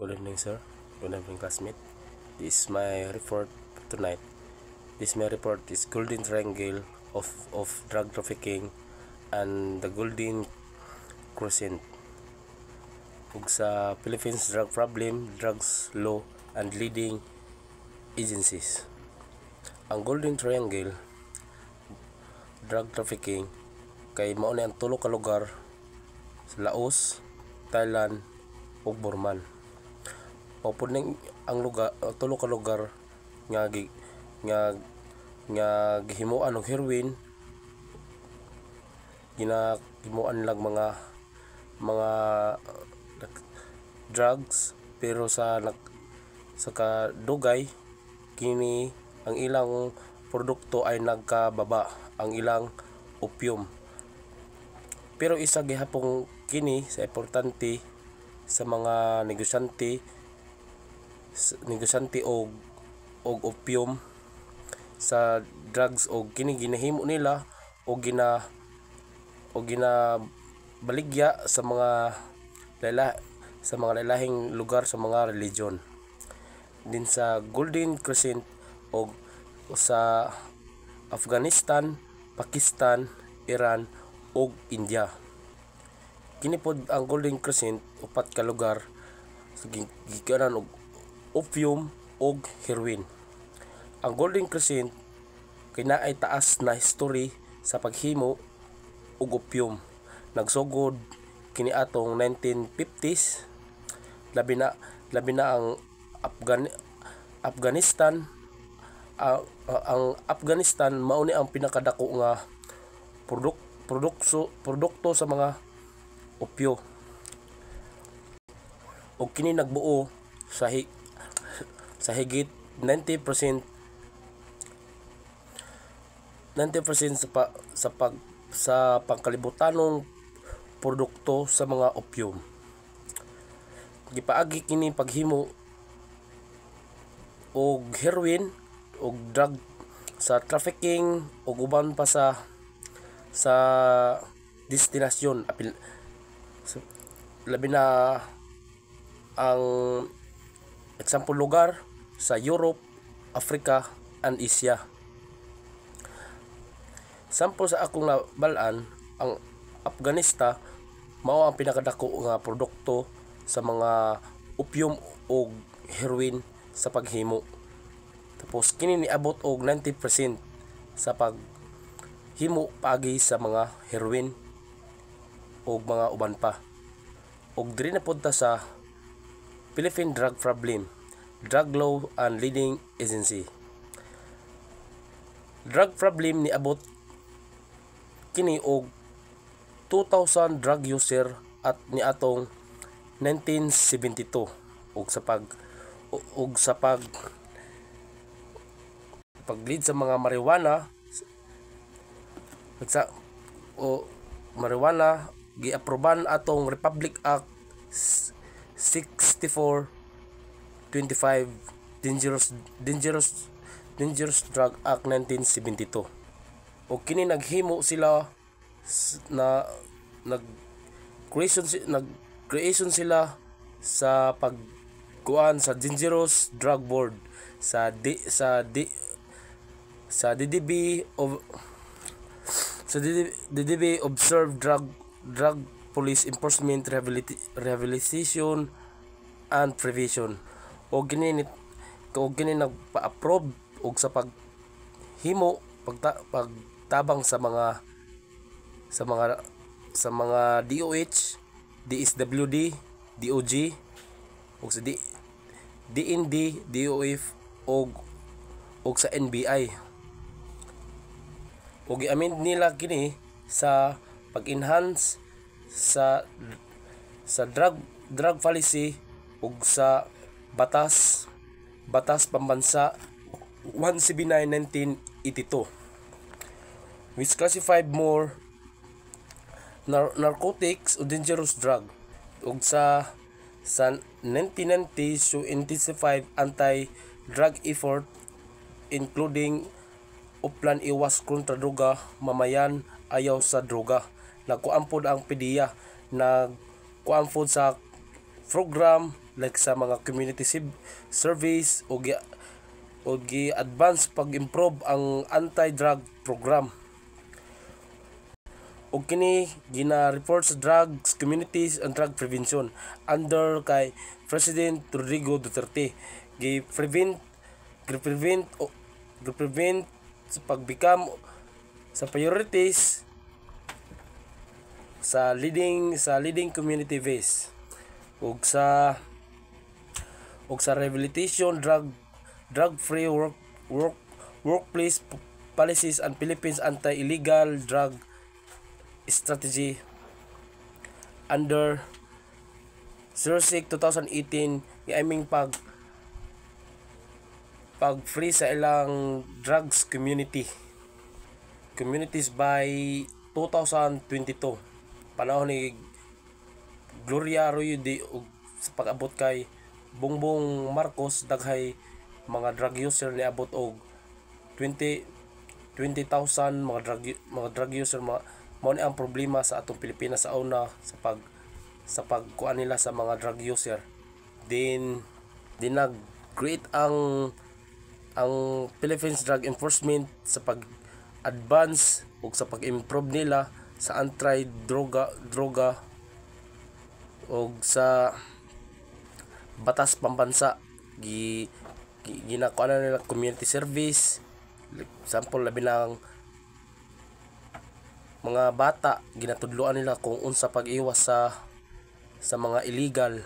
Good evening, sir. Good evening, classmate. This is my report tonight. My report is Golden Triangle of drug trafficking and the Golden Crescent. Ug sa Philippines drug problem, drugs law, and leading agencies. Ang Golden Triangle drug trafficking kay mao ni ang tulo ka lugar sa Laos, Thailand ug Burman. Mao ning ang lugar, tulo ka lugar nga gihimuan og heroin, ginahimuan lang mga drugs, pero sa kadugay kini ang ilang produkto ay nagkababa, ang ilang opium. Pero isa gihapong kini sa importante sa mga negosyante og opium sa drugs, og kini ginahimo nila o baligya sa mga lailahing lugar sa mga religion din sa Golden Crescent o sa Afghanistan, Pakistan, Iran ug India. Kini pod ang Golden Crescent upat ka lugar sa gikanan og opium ug heroin. Ang Golden Crescent kay naay taas na history sa paghimo og opium. Nagsugod kini atong 1950s, labi na ang Afghanistan. Ang Afghanistan mao ni ang pinakadako nga produkto sa mga opyo, og kini nagbuo sa higit 90% sa pangkalibutanong produkto sa mga opium. Gipaagi kini paghimo og heroin og drug sa trafficking ug uban pa sa destinasyon, labi na ang example lugar sa Europe, Africa, and Asia. Sample sa akong nabalaan, ang Afghanistan mao ang pinakadako nga produkto sa mga opium o heroin sa paghimo. Tapos kini niabot og 90% sa paghimo paagi sa mga heroin o mga uban pa. Og diri na punta sa Philippine Drug Problem, Drug Law and Leading Agency. Drug problem niabot kini og 2,000 drug user at niatong 1972 ug sa pag-lead sa mga marijuana giaproban atong Republic Act 6425, Dangerous Drug Act 1972. O kini naghimo sila nag-creation sila sa pagkuan sa Dangerous Drug Board sa DDB Observe Drug Police Enforcement Rehabilitation and Prevention. O kini nagpa-approve og sa pagtabang sa mga DOH, DSWD, DOG ug sa DND, DOF og sa NBI. Og i-amend nila kini sa pag-enhance sa drug policy ug sa batas pambansa 179/1982, which classified more narcotics o dangerous drug. Ug sa 1990 so intensified anti-drug effort, including uplan iwas kontra droga, mamayan ayaw sa droga. Nagkuan pod ang PDEA, nagkuan pod sa program like sa mga community service o gi-advance pag-improve ang anti-drug program. O kini gina-report sa drugs communities and drug prevention under kay President Rodrigo Duterte. Gi-prevent sa pagbikam sa priorities sa leading community base ug sa rehabilitation drug free workplace policies and Philippines anti-illegal drug strategy under 06-2018 giaming pag free sa ilang drugs communities by 2022 panahon ni Gloria Arroyo ug sa pag-abot kay Bongbong Marcos daghay mga drug user ni abot og 20,000 mga drug user mao ni ang problema sa atong Pilipinas sa una sa pagkuan nila sa mga drug user. Din nag-create ang Philippines Drug Enforcement sa pag-advance ug sa pag-improve nila sa anti-droga ug sa batas pambansa. Ginakuha na nila community service, example labi ng mga bata ginatudloan nila kung unsa pag-iwas sa mga illegal